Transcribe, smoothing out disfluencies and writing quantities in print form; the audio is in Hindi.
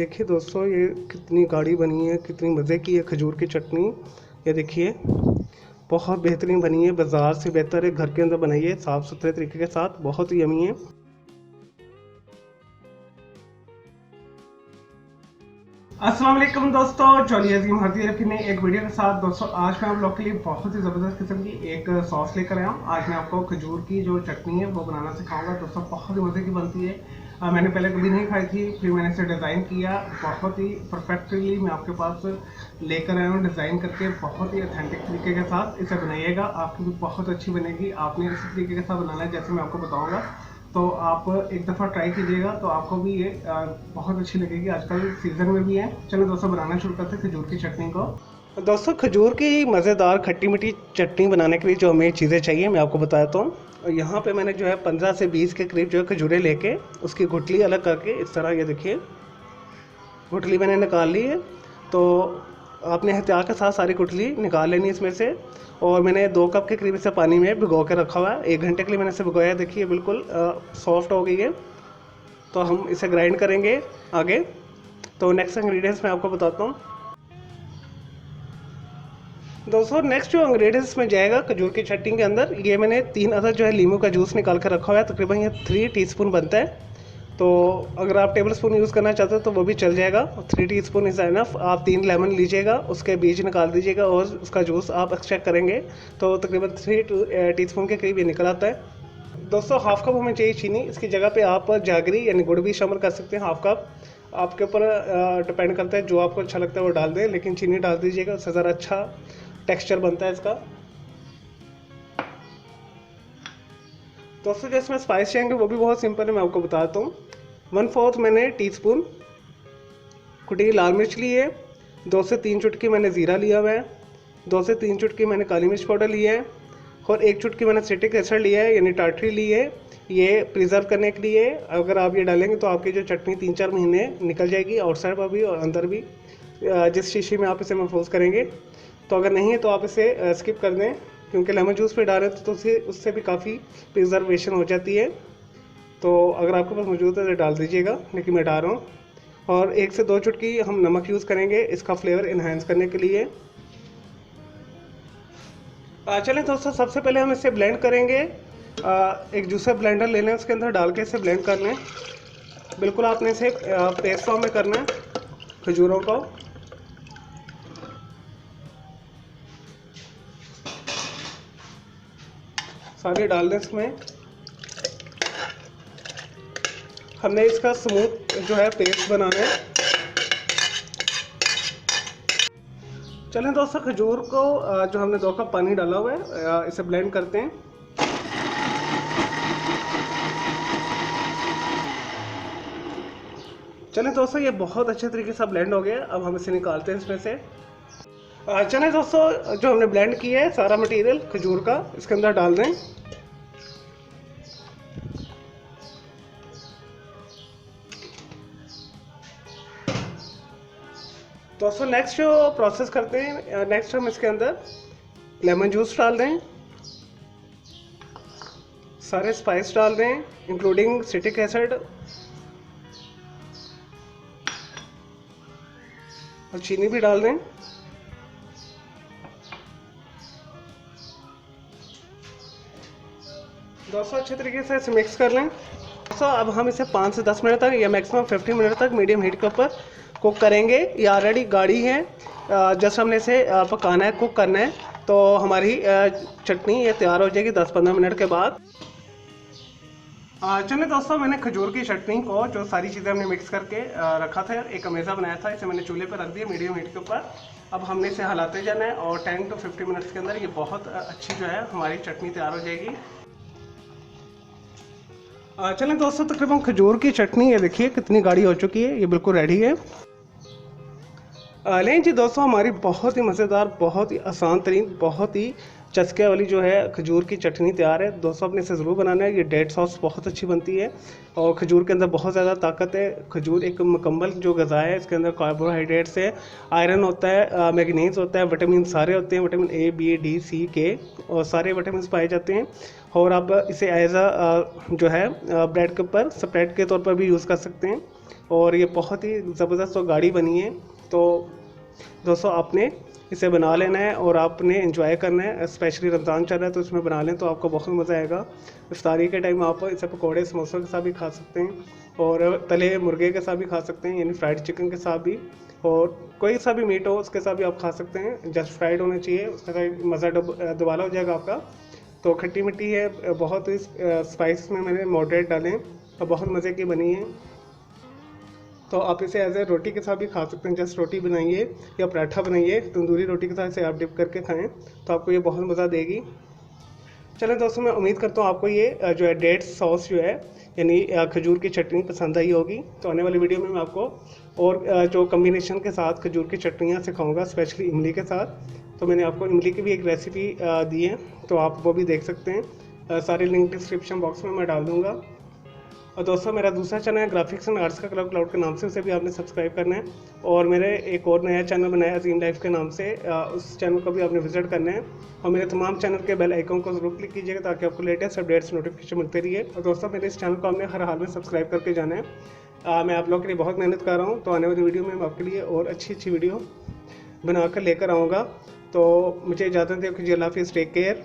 देखिए दोस्तों, ये कितनी गाढ़ी बनी है, कितनी मज़े की है खजूर की चटनी। ये देखिए बहुत बेहतरीन बनी है, बाज़ार से बेहतर है। घर के अंदर बनाई है साफ़ सुथरे तरीके के साथ, बहुत ही यमी है। अस्सलाम वालेकुम दोस्तों, चलिए अजीम हाजिर है फिर नई एक वीडियो के साथ। दोस्तों आज मैं आप लोग के लिए बहुत ही ज़बरदस्त किस्म की एक सॉस लेकर आया हूँ। आज मैं आपको खजूर की जो चटनी है वो बनाना सिखाऊंगा। दोस्तों बहुत ही मज़े की बनती है। मैंने पहले कभी नहीं खाई थी, फिर मैंने इसे डिज़ाइन किया, बहुत ही परफेक्टली मैं आपके पास लेकर आया हूँ डिज़ाइन करके। बहुत ही ऑथेंटिक तरीके के साथ इसे बनाइएगा, आपकी भी बहुत अच्छी बनेगी। आपने इसी तरीके के साथ बनाना है जैसे मैं आपको बताऊँगा, तो आप एक दफ़ा ट्राई कीजिएगा तो आपको भी ये बहुत अच्छी लगेगी। आजकल सीज़न में भी है। चलो दोस्तों बनाना शुरू करते हैं खजूर की चटनी को। दोस्तों खजूर की मज़ेदार खट्टी मीठी चटनी बनाने के लिए जो हमें चीज़ें चाहिए मैं आपको बताता हूँ। यहाँ पे मैंने जो है 15 से 20 के करीब जो है खजूरें लेके उसकी गुठली अलग करके इस तरह, ये देखिए गुठली मैंने निकाल ली है। तो आपने एहतियात के साथ सारी गुठली निकाल लेनी इसमें से। और मैंने 2 कप के करीब इसे पानी में भिगो के रखा हुआ है। 1 घंटे के लिए मैंने इसे भिगोया। देखिए बिल्कुल सॉफ्ट हो गई है। तो हम इसे ग्राइंड करेंगे आगे। तो नेक्स्ट इंग्रेडिएंट्स मैं आपको बताता हूँ। दोस्तों नेक्स्ट जो इंग्रेडिएंट्स में जाएगा खजूर की चटनी के अंदर, ये मैंने 3 अदद जो है नींबू का जूस निकाल कर रखा हुआ है। तकरीबन ये 3 टीस्पून बनता है। तो अगर आप टेबल स्पून यूज़ करना चाहते हो तो वो भी चल जाएगा। 3 टीस्पून इज़ एनफ। आप 3 लेमन लीजिएगा, उसके बीज निकाल दीजिएगा और उसका जूस आप एक्सट्रैक्ट करेंगे तो तकरीबन 3 टीस्पून के करीब ये निकल आता है। दोस्तों हाफ़ कप हमें चाहिए चीनी। इसकी जगह पे आप जागरी यानी गुड़ भी शामिल कर सकते हैं। हाफ़ कप आपके ऊपर डिपेंड करता है, जो आपको अच्छा लगता है वो डाल दें, लेकिन चीनी डाल दीजिएगा, उससे ज़रा अच्छा टेक्सचर बनता है इसका। दोस्तों जो इसमें स्पाइस चाहिए वो भी बहुत सिंपल है, मैं आपको बताता हूँ। 1/4 मैंने टीस्पून कुटी लाल मिर्च ली है। 2 से 3 चुटकी मैंने ज़ीरा लिया हुआ है। 2 से 3 चुटकी मैंने काली मिर्च पाउडर लिया है। और 1 चुटकी मैंने सिट्रिक एसिड लिया है यानी टाटरी ली है। ये प्रिजर्व करने के लिए, अगर आप ये डालेंगे तो आपकी जो चटनी 3-4 महीने निकल जाएगी, आउटसाइड पर भी और अंदर भी, जिस शीशी में आप इसे महफूज करेंगे। तो अगर नहीं है तो आप इसे स्किप कर दें, क्योंकि लेमन जूस पे डालें तो उससे भी काफ़ी प्रिजर्वेशन हो जाती है। तो अगर आपके पास मौजूद है तो डाल दीजिएगा, लेकिन मैं डाल रहा हूँ। और 1 से 2 चुटकी हम नमक यूज़ करेंगे इसका फ्लेवर इन्हांस करने के लिए। चलें दोस्तों सबसे पहले हम इसे ब्लेंड करेंगे। एक जूसर ब्लेंडर ले लें, उसके अंदर डाल के इसे ब्लेंड कर लें। बिल्कुल आपने इसे पेस्ट फॉर्म में करना है खजूरों को। सारे डाल दें इसमें। हमने इसका स्मूथ जो है पेस्ट बनाना है। चलें दोस्तों खजूर को जो हमने 2 कप पानी डाला हुआ है इसे ब्लेंड करते हैं। चलें दोस्तों ये बहुत अच्छे तरीके से ब्लेंड हो गया। अब हम इसे निकालते हैं इसमें से। चलें दोस्तों जो हमने ब्लेंड किया है सारा मटेरियल खजूर का इसके अंदर डाल दें। दोस्तों नेक्स्ट जो प्रोसेस करते हैं, नेक्स्ट हम इसके अंदर लेमन जूस डाल दें, सारे स्पाइस डाल दें इंक्लूडिंग सिट्रिक एसिड और चीनी भी डाल दें। दोस्तों अच्छे तरीके से इसे मिक्स कर लें। दोस्तों अब हम इसे 5 से 10 मिनट तक या मैक्सिमम 15 मिनट तक मीडियम हीट के ऊपर कुक करेंगे। ये ऑलरेडी गाढ़ी है, जस्ट हमने इसे पकाना है, कुक करना है। तो हमारी चटनी ये तैयार हो जाएगी 10-15 मिनट के बाद। चलिए दोस्तों मैंने खजूर की चटनी को जो सारी चीज़ें हमने मिक्स करके रखा था, एक अमेज़ा बनाया था, इसे मैंने चूल्हे पर रख दिया मीडियम हीट के ऊपर। अब हमने इसे हिलाते जाना है और 10 to 15 मिनट्स के अंदर ये बहुत अच्छी जो है हमारी चटनी तैयार हो जाएगी। चलें दोस्तों तकरीबन खजूर की चटनी ये देखिए कितनी गाढ़ी हो चुकी है, ये बिल्कुल रेडी है। लें जी दोस्तों हमारी बहुत ही मज़ेदार, बहुत ही आसान तरीन, बहुत ही चस्के वाली जो है खजूर की चटनी तैयार है। दोस्तों अपने से ज़रूर बनाना है। ये डेड सॉस बहुत अच्छी बनती है और खजूर के अंदर बहुत ज़्यादा ताकत है। खजूर एक मुकम्मल जो ग़िज़ा है, इसके अंदर कार्बोहाइड्रेट्स है, आयरन होता है, मैग्नीज होता है, विटामिन सारे होते हैं, vitamin A, B, D, C, K और सारे विटामिन पाए जाते हैं। और आप इसे एज जो है ब्रेड के ऊपर स्प्रेड के तौर पर भी यूज़ कर सकते हैं। और ये बहुत ही ज़बरदस्त तो गाड़ी बनी है। तो दोस्तों आपने इसे बना लेना है और आपने एंजॉय करना है। स्पेशली रमज़ान चल रहा है तो इसमें बना लें तो आपको बहुत मज़ा आएगा। इफ्तारी के टाइम आप इसे पकोड़े समोसों के साथ भी खा सकते हैं और तले मुर्गे के साथ भी खा सकते हैं, यानी फ्राइड चिकन के साथ भी, और कोई सा भी मीट हो उसके साथ भी आप खा सकते हैं। जस्ट फ्राइड होना चाहिए, उसका मज़ा दोबारा हो जाएगा आपका। तो खट्टी मिट्टी है, बहुत ही स्पाइस में मैंने मॉडरेट डालें और बहुत मज़े की बनी है। तो आप इसे एज ए रोटी के साथ भी खा सकते हैं। जस्ट रोटी बनाइए या पराठा बनाइए, तंदूरी रोटी के साथ इसे आप डिप करके खाएं तो आपको ये बहुत मज़ा देगी। चलें दोस्तों, मैं उम्मीद करता हूँ आपको ये जो है डेट्स सॉस जो है यानी खजूर की चटनी पसंद आई होगी। तो आने वाली वीडियो में मैं आपको और जो कम्बिनेशन के साथ खजूर की चटनियाँ सिखाऊंगा, स्पेशली इमली के साथ। तो मैंने आपको इमली की भी एक रेसिपी दी है, तो आप वो भी देख सकते हैं। सारे लिंक डिस्क्रिप्शन बॉक्स में मैं डाल दूँगा। और दोस्तों मेरा दूसरा चैनल है ग्राफिक्स एंड आर्ट्स का क्लब क्लाउड के नाम से, उसे भी आपने सब्सक्राइब करना है। और मेरे एक और नया चैनल बनाया अजीम लाइफ के नाम से, उस चैनल को भी आपने विजिट करना है। और मेरे तमाम चैनल के बेल आइकन को जरूर क्लिक कीजिएगा ताकि आपको लेटेस्ट अपडेट्स नोटिफिकेशन मिलते रहिए। और दोस्तों मेरे इस चैनल को आपने हर हाल में सब्सक्राइब करके जाना है। मैं आप लोगों के लिए बहुत मेहनत कर रहा हूँ, तो आने वाली वीडियो में मैं आपके लिए और अच्छी वीडियो बनाकर लेकर आऊँगा। तो मुझे इजाज़त दें, अल्लाह हाफिज़, टेक केयर।